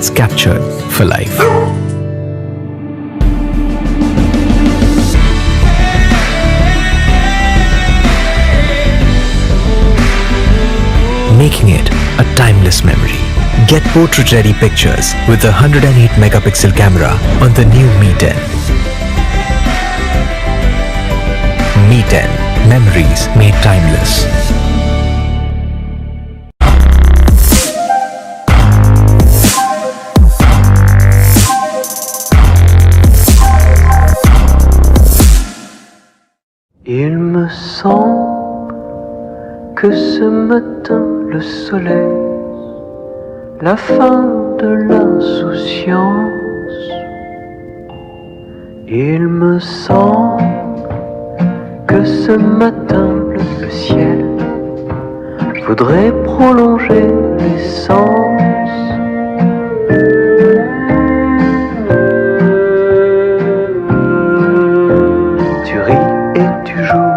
It's captured for life. Making it a timeless memory. Get portrait-ready pictures with a 108 megapixel camera on the new Mi 10. Mi 10. Memories made timeless. Il me semble que ce matin le soleil, la fin de l'insouciance. Il me semble que ce matin le ciel voudrait prolonger l'essence. Tu ris et tu joues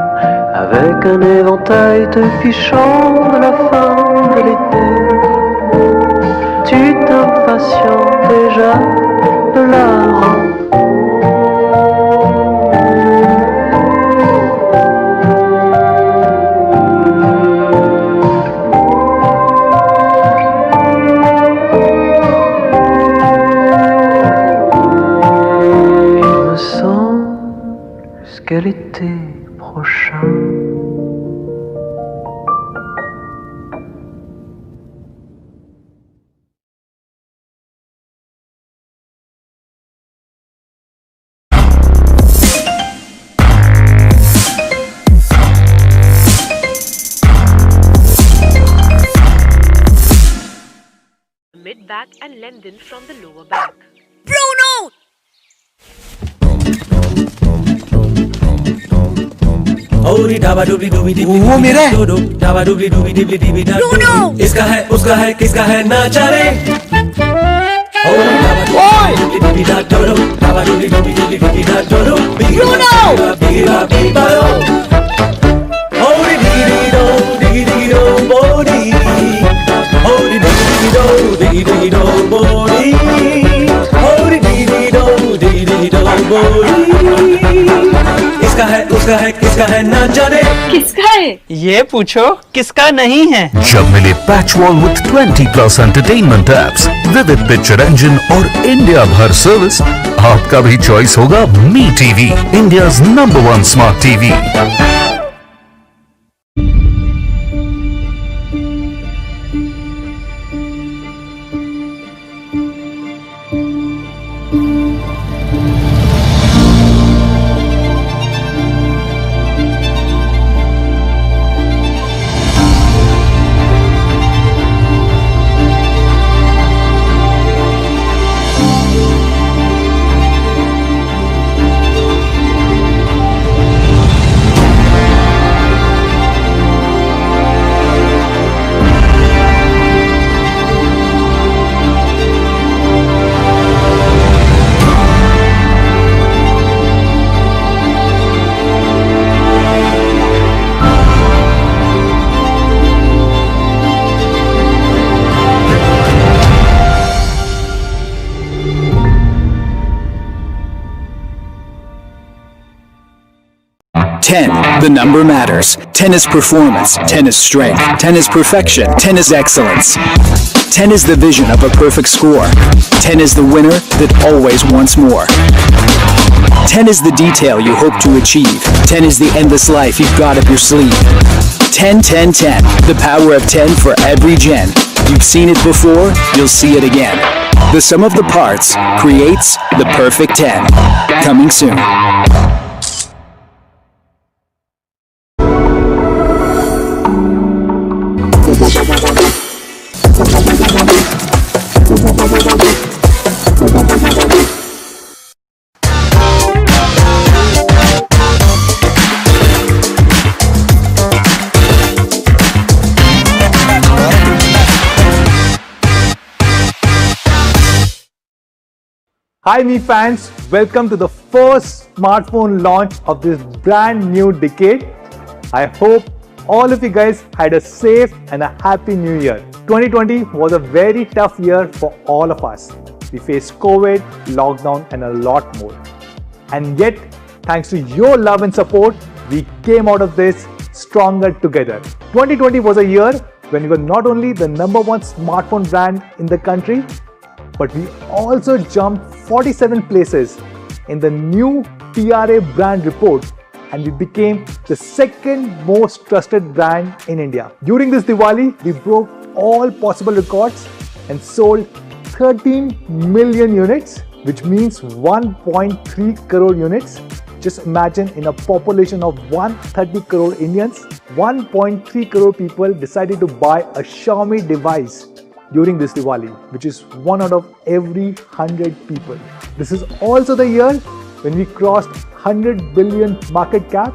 avec un éventail te fichant de la fin de l'été. Tu t'impatientes déjà de la rentrée. Jusqu'à l'été prochain. Mid back and lengthen from the lower back. Bruno! वो मेरा है। Bruno! इसका है उसका है किसका है ना जाने। इसका है उसका है किसका है ना जाने। किसका है? ये पूछो किसका नहीं है। जब मिले patch wall with 20+ entertainment apps, vivid picture engine और इंडिया भर सर्विस, आपका भी चॉइस होगा Mi TV, India's number 1 smart TV. Ten, the number matters. 10 is performance, 10 is strength, 10 is perfection, 10 is excellence. 10 is the vision of a perfect score. 10 is the winner that always wants more. 10 is the detail you hope to achieve. 10 is the endless life you've got up your sleeve. 10, 10, 10. The power of 10 for every gen. You've seen it before, you'll see it again. The sum of the parts creates the perfect 10. Coming soon. Hi Mi fans, welcome to the first smartphone launch of this brand new decade. I hope all of you guys had a safe and a happy new year. 2020 was a very tough year for all of us. We faced COVID, lockdown and a lot more. And yet, thanks to your love and support, we came out of this stronger together. 2020 was a year when we were not only the #1 smartphone brand in the country, but we also jumped 47 places in the new TRA brand report, and we became the second most trusted brand in India. During this Diwali, we broke all possible records and sold 13 million units, which means 1.3 crore units. Just imagine, in a population of 130 crore Indians, 1.3 crore people decided to buy a Xiaomi device during this Diwali, which is 1 out of every 100 people. This is also the year when we crossed 100 billion market cap,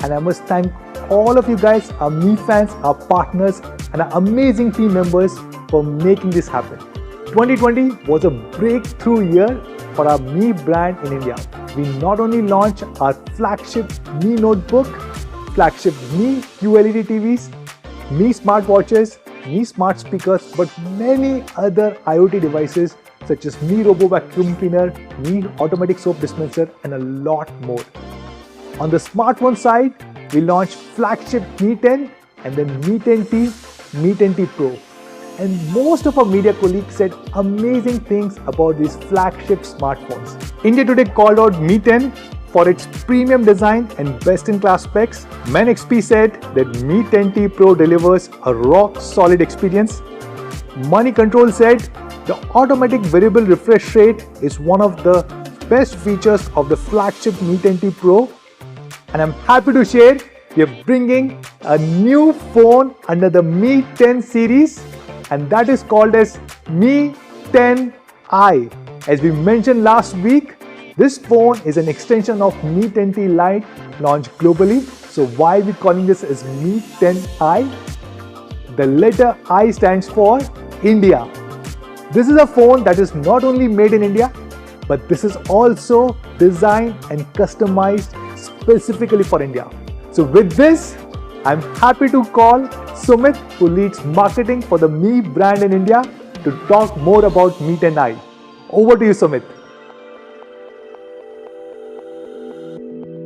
and I must thank all of you guys, our Mi fans, our partners and our amazing team members for making this happen. 2020 was a breakthrough year for our Mi brand in India. We not only launched our flagship Mi Notebook, flagship Mi QLED TVs, Mi smartwatches, Mi smart speakers, but many other IoT devices such as Mi Robo Vacuum Cleaner, Mi Automatic Soap Dispenser and a lot more. On the smartphone side, we launched flagship Mi 10 and then Mi 10T, Mi 10T Pro. And most of our media colleagues said amazing things about these flagship smartphones. India Today called out Mi 10 for its premium design and best-in-class specs. MenXP said that Mi 10T Pro delivers a rock-solid experience. Money Control said the automatic variable refresh rate is one of the best features of the flagship Mi 10T Pro. And I'm happy to share we are bringing a new phone under the Mi 10 series, and that is called as Mi 10i. As we mentioned last week, this phone is an extension of Mi 10T Lite launched globally. So why are we calling this as Mi 10i? The letter I stands for India. This is a phone that is not only made in India, but this is also designed and customized specifically for India. So with this, I'm happy to call Sumit, who leads marketing for the Mi brand in India, to talk more about Mi 10i. Over to you, Sumit.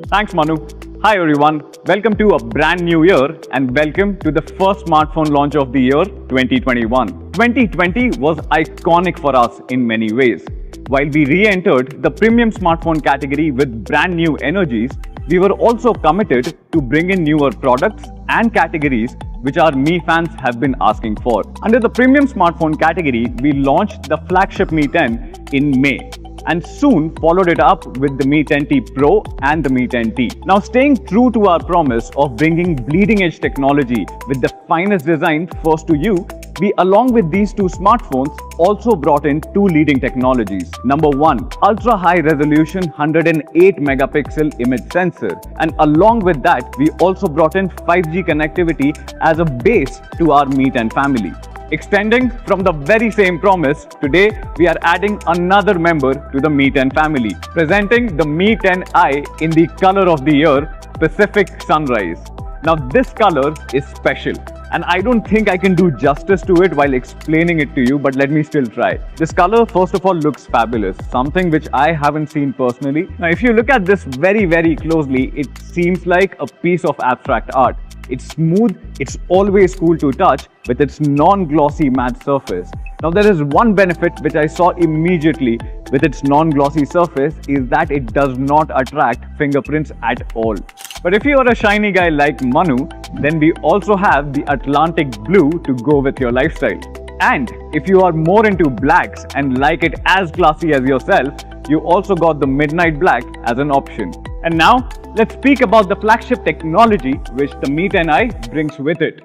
Thanks, Manu. Hi everyone, welcome to a brand new year and welcome to the first smartphone launch of the year 2021. 2020 was iconic for us in many ways. While we re-entered the premium smartphone category with brand new energies, we were also committed to bring in newer products and categories which our Mi fans have been asking for. Under the premium smartphone category, we launched the flagship Mi 10 in May, and soon followed it up with the Mi 10T Pro and the Mi 10T. Now, staying true to our promise of bringing bleeding-edge technology with the finest design first to you, we, along with these two smartphones, also brought in two leading technologies. Number one, ultra-high resolution 108 megapixel image sensor, and along with that, we also brought in 5G connectivity as a base to our Mi 10 family. Extending from the very same promise, today we are adding another member to the Mi 10 family, presenting the Mi 10i in the color of the year, Pacific Sunrise. Now this color is special, and I don't think I can do justice to it while explaining it to you, but let me still try. This color first of all looks fabulous, something which I haven't seen personally. Now if you look at this very closely, it seems like a piece of abstract art. It's smooth, it's always cool to touch with its non-glossy matte surface. Now there is one benefit which I saw immediately with its non-glossy surface is that it does not attract fingerprints at all. But if you are a shiny guy like Manu, then we also have the Atlantic Blue to go with your lifestyle. And if you are more into blacks and like it as classy as yourself, you also got the Midnight Black as an option. And now, let's speak about the flagship technology which the Mi 10i brings with it.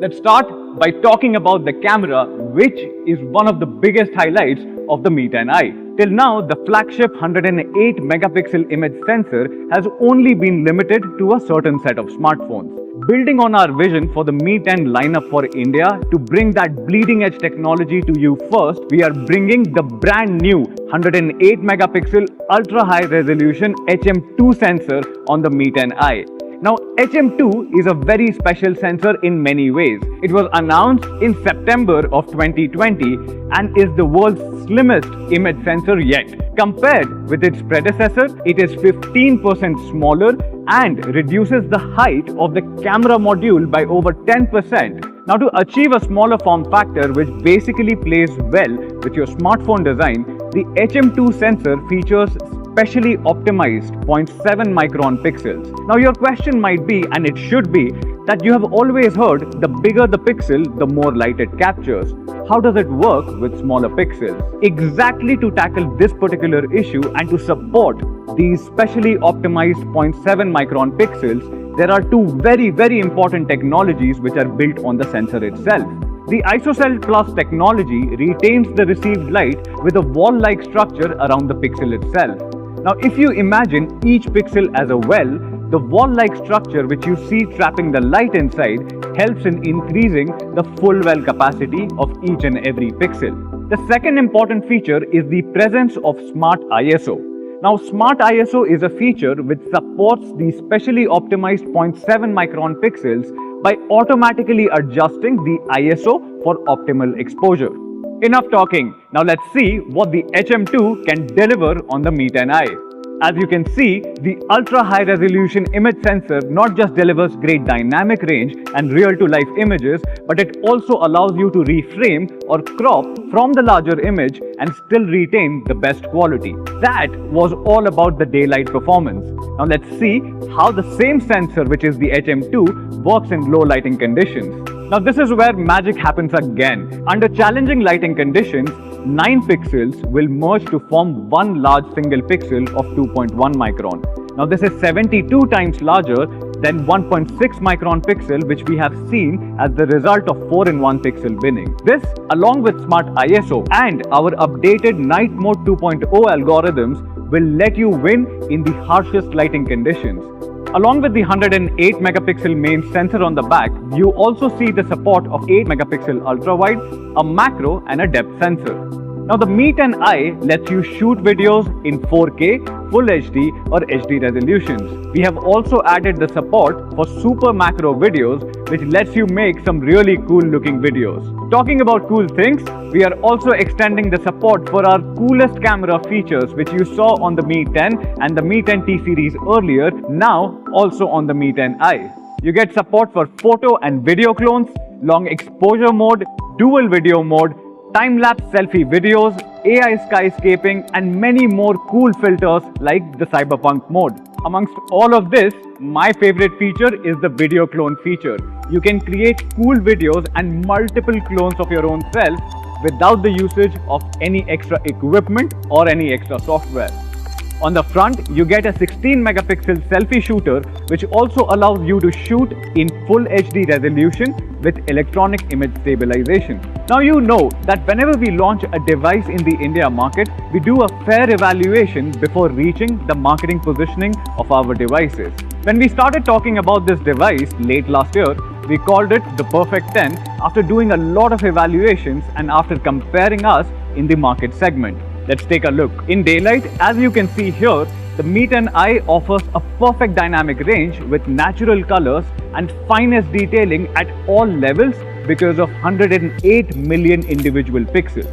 Let's start by talking about the camera, which is one of the biggest highlights of the Mi 10i. Till now, the flagship 108 megapixel image sensor has only been limited to a certain set of smartphones. Building on our vision for the Mi 10 lineup for India to bring that bleeding edge technology to you first, we are bringing the brand new 108 megapixel ultra high resolution HM2 sensor on the Mi 10i. Now, HM2 is a very special sensor in many ways. It was announced in September of 2020 and is the world's slimmest image sensor yet. Compared with its predecessor, it is 15% smaller and reduces the height of the camera module by over 10%. Now, to achieve a smaller form factor which basically plays well with your smartphone design, the HM2 sensor features specially optimized 0.7 micron pixels. Now, your question might be, and it should be, that you have always heard the bigger the pixel, the more light it captures. How does it work with smaller pixels? Exactly to tackle this particular issue and to support these specially optimized 0.7 micron pixels, there are two very important technologies which are built on the sensor itself. The ISOCELL Plus technology retains the received light with a wall-like structure around the pixel itself. Now, if you imagine each pixel as a well, the wall-like structure which you see trapping the light inside helps in increasing the full well capacity of each and every pixel. The second important feature is the presence of Smart ISO. Now, Smart ISO is a feature which supports the specially optimized 0.7 micron pixels by automatically adjusting the ISO for optimal exposure. Enough talking. Now let's see what the HM2 can deliver on the Mi 10i. As you can see, the ultra high resolution image sensor not just delivers great dynamic range and real-to-life images, but it also allows you to reframe or crop from the larger image and still retain the best quality. That was all about the daylight performance. Now let's see how the same sensor, which is the HM2, works in low lighting conditions. Now this is where magic happens again. Under challenging lighting conditions, 9 pixels will merge to form one large single pixel of 2.1 micron. Now this is 72 times larger than 1.6 micron pixel which we have seen as the result of 4-in-1 pixel binning. This, along with Smart ISO and our updated Night Mode 2.0 algorithms, will let you win in the harshest lighting conditions. Along with the 108 megapixel main sensor on the back, you also see the support of 8 megapixel ultra-wide, a macro and a depth sensor. Now the Mi 10i lets you shoot videos in 4K, Full HD or HD resolutions. We have also added the support for super macro videos which lets you make some really cool looking videos. Talking about cool things, we are also extending the support for our coolest camera features which you saw on the Mi 10 and the Mi 10T series earlier, now also on the Mi 10i. You get support for photo and video clones, long exposure mode, dual video mode, time-lapse selfie videos, AI skyscaping and many more cool filters like the cyberpunk mode. Amongst all of this, my favorite feature is the video clone feature. You can create cool videos and multiple clones of your own self without the usage of any extra equipment or any extra software. On the front, you get a 16 megapixel selfie shooter which also allows you to shoot in full HD resolution with electronic image stabilization. Now you know that whenever we launch a device in the India market, we do a fair evaluation before reaching the marketing positioning of our devices. When we started talking about this device late last year, we called it the Perfect 10 after doing a lot of evaluations and after comparing us in the market segment. Let's take a look. In daylight, as you can see here, the Mi 10i offers a perfect dynamic range with natural colors and finest detailing at all levels because of 108 million individual pixels.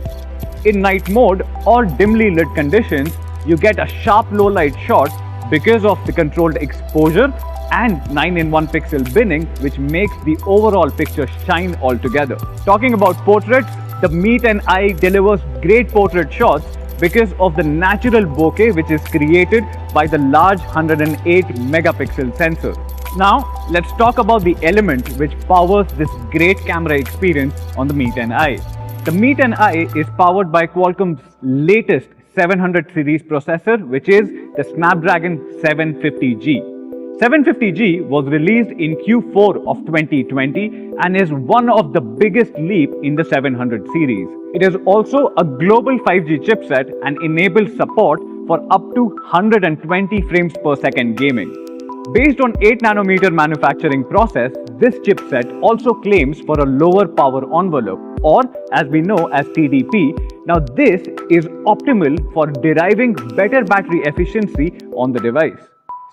In night mode or dimly lit conditions, you get a sharp low light shot because of the controlled exposure and 9-in-1 pixel binning, which makes the overall picture shine altogether. Talking about portraits, the Mi 10i delivers great portrait shots because of the natural bokeh which is created by the large 108 megapixel sensor. Now, let's talk about the element which powers this great camera experience on the Mi 10i. The Mi 10i is powered by Qualcomm's latest 700 series processor, which is the Snapdragon 750G. 750G was released in Q4 of 2020 and is one of the biggest leap in the 700 series. It is also a global 5G chipset and enables support for up to 120 frames per second gaming. Based on 8nm manufacturing process, this chipset also claims for a lower power envelope, or as we know as TDP. Now this is optimal for deriving better battery efficiency on the device.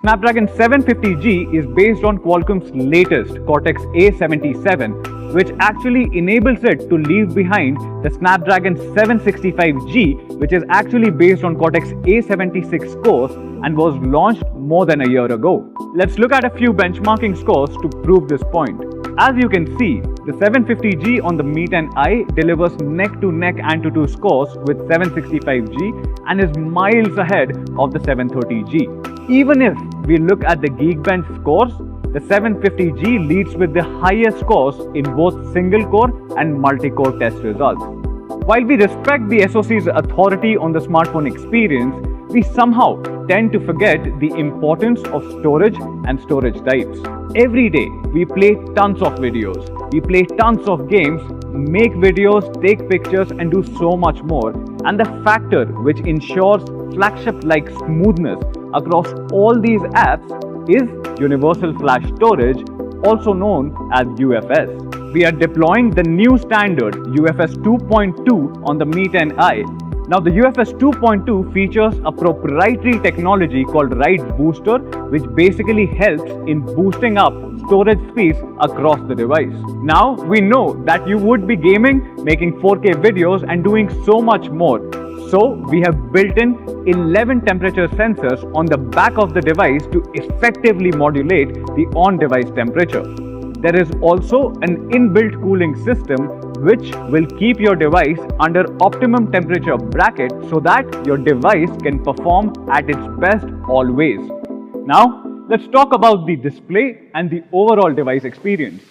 Snapdragon 750G is based on Qualcomm's latest Cortex-A77, which actually enables it to leave behind the Snapdragon 765G, which is actually based on Cortex-A76 cores and was launched more than a year ago. Let's look at a few benchmarking scores to prove this point. As you can see, the 750G on the Mi 10i delivers neck-to-neck Antutu scores with 765G and is miles ahead of the 730G. Even if we look at the Geekbench scores, the 750G leads with the highest scores in both single-core and multi-core test results. While we respect the SoC's authority on the smartphone experience, we somehow tend to forget the importance of storage and storage types. Every day, we play tons of videos, we play tons of games, make videos, take pictures and do so much more. And the factor which ensures flagship-like smoothness across all these apps is Universal Flash Storage, also known as UFS. We are deploying the new standard UFS 2.2 on the Mi 10i. Now the UFS 2.2 features a proprietary technology called Ride Booster, which basically helps in boosting up storage speeds across the device. Now we know that you would be gaming, making 4K videos and doing so much more. So we have built in 11 temperature sensors on the back of the device to effectively modulate the on-device temperature. There is also an inbuilt cooling system which will keep your device under optimum temperature bracket so that your device can perform at its best always. Now, let's talk about the display and the overall device experience.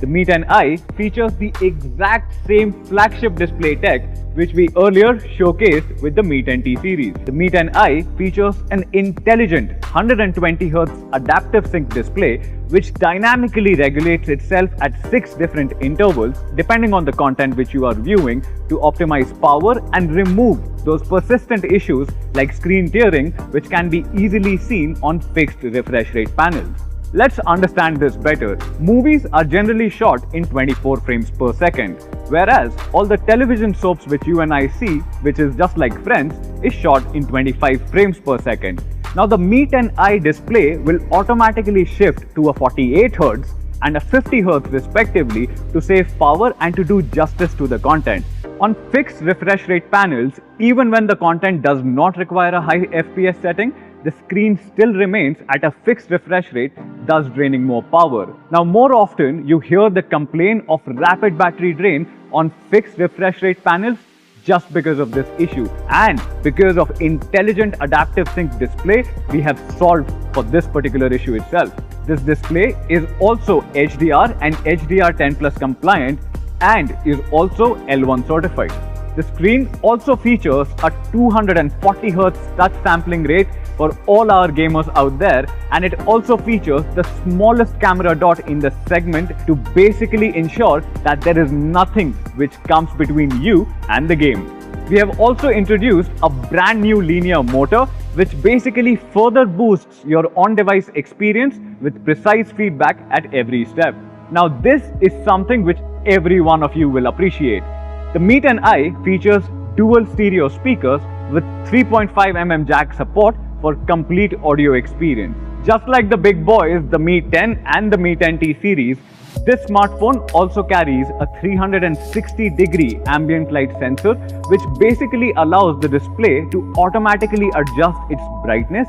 The Mi 10i features the exact same flagship display tech which we earlier showcased with the Mi 10T series. The Mi 10i features an intelligent 120Hz adaptive sync display which dynamically regulates itself at 6 different intervals depending on the content which you are viewing to optimize power and remove those persistent issues like screen tearing which can be easily seen on fixed refresh rate panels. Let's understand this better. Movies are generally shot in 24 frames per second, whereas all the television soaps which you and I see, which is just like Friends, is shot in 25 frames per second. Now the Mi 10i display will automatically shift to a 48Hz and a 50Hz respectively to save power and to do justice to the content. On fixed refresh rate panels, even when the content does not require a high FPS setting, the screen still remains at a fixed refresh rate, thus draining more power. Now more often you hear the complaint of rapid battery drain on fixed refresh rate panels just because of this issue, and because of intelligent adaptive sync display we have solved for this particular issue itself. This display is also HDR and HDR10 Plus compliant and is also L1 certified. The screen also features a 240Hz touch sampling rate for all our gamers out there, and it also features the smallest camera dot in the segment to basically ensure that there is nothing which comes between you and the game. We have also introduced a brand new linear motor which basically further boosts your on-device experience with precise feedback at every step. Now this is something which every one of you will appreciate. The Mi 10i features dual stereo speakers with 3.5mm jack support for complete audio experience. Just like the big boys, the Mi 10 and the Mi 10T series, this smartphone also carries a 360-degree ambient light sensor which basically allows the display to automatically adjust its brightness,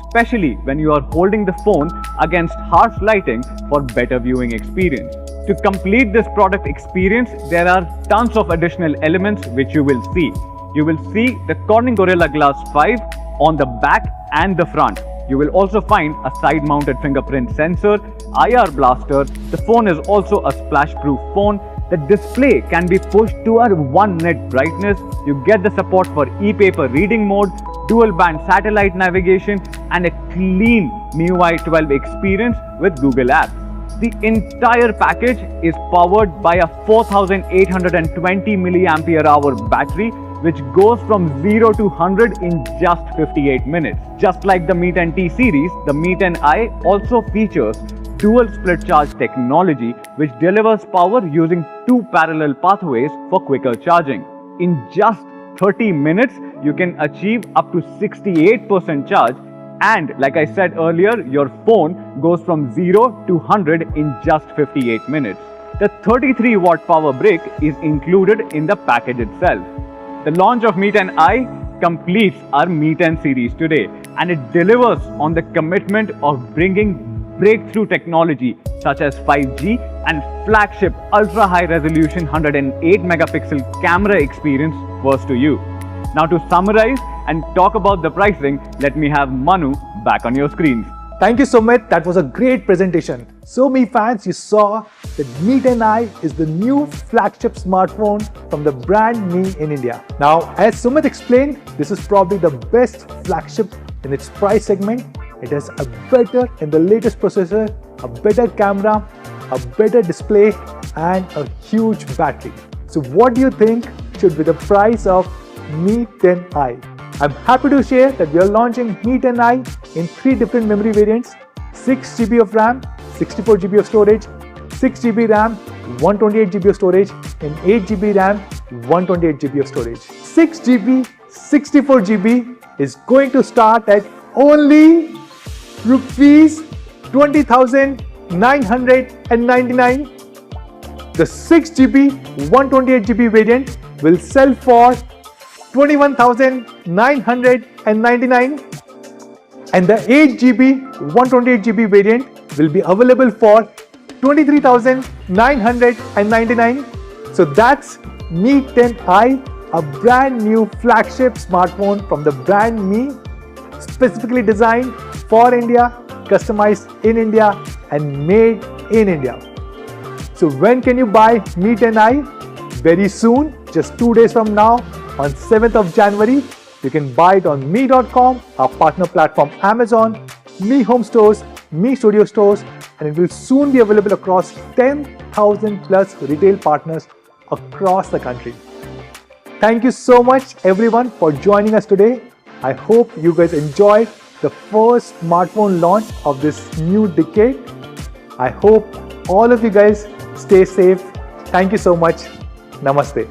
especially when you are holding the phone against harsh lighting for better viewing experience. To complete this product experience, there are tons of additional elements which you will see. You will see the Corning Gorilla Glass 5 on the back and the front. You will also find a side-mounted fingerprint sensor, IR blaster. The phone is also a splash-proof phone. The display can be pushed to a 1 nit brightness. You get the support for e-paper reading mode, dual-band satellite navigation, and a clean MIUI 12 experience with Google Apps. The entire package is powered by a 4820 mAh battery which goes from 0 to 100 in just 58 minutes. Just like the Mi 10T series, the Mi 10i also features dual split charge technology which delivers power using 2 parallel pathways for quicker charging. In just 30 minutes, you can achieve up to 68% charge And like I said earlier, your phone goes from 0 to 100 in just 58 minutes. The 33 watt power brick is included in the package itself. The launch of Mi 10i completes our Mi 10 series today, and it delivers on the commitment of bringing breakthrough technology such as 5G and flagship ultra high resolution 108 megapixel camera experience first to you. Now to summarize and talk about the pricing, let me have Manu back on your screens. Thank you, Sumit. That was a great presentation. So, Mi fans, you saw that Mi 10i is the new flagship smartphone from the brand Mi in India. Now, as Sumit explained, this is probably the best flagship in its price segment. It has a better and the latest processor, a better camera, a better display, and a huge battery. So, what do you think should be the price of Mi 10i? I'm happy to share that we are launching Mi 10i in 3 different memory variants: 6GB of RAM, 64GB of storage, 6GB RAM, 128GB of storage, and 8GB RAM, 128GB of storage. 6GB, 64GB is going to start at only rupees 20,999. The 6GB, 128GB variant will sell for 21,999, and the 8GB 128GB variant will be available for 23,999. So that's Mi 10i, a brand new flagship smartphone from the brand Mi, specifically designed for India, customized in India, and made in India. So when can you buy Mi 10i? Very soon, just 2 days from now, on 7th of January, you can buy it on Mi.com, our partner platform Amazon, Mi Home Stores, Mi Studio Stores, and it will soon be available across 10,000 plus retail partners across the country. Thank you so much everyone for joining us today. I hope you guys enjoyed the first smartphone launch of this new decade. I hope all of you guys stay safe. Thank you so much. Namaste.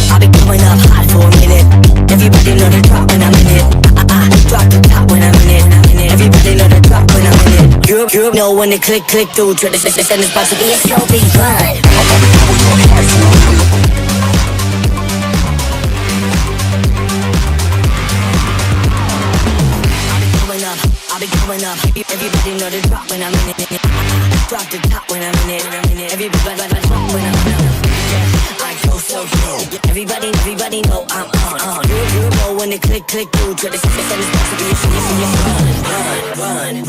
I've been coming up hot for a minute. Everybody know the drop when I'm in it. Drop the top when I'm in it. Everybody know the drop when I'm in it. You know when they click through to the system, it's about to be a slow beat ride. I'll be coming up. Everybody know the drop when I'm in it. Drop the top when I'm in it. Everybody know the drop when I'm in it. I go so slow. Everybody know I'm on. You know when they click through to the system, it's about to be a slow beat run.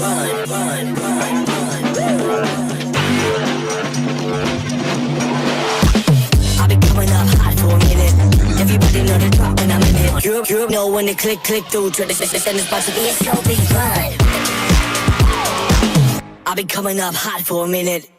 I'll be coming up hot for a minute. Everybody know the drop when I'm in it. You know when they click through to the system, it's about to be a slow beat ride. I'll be coming up hot for a minute.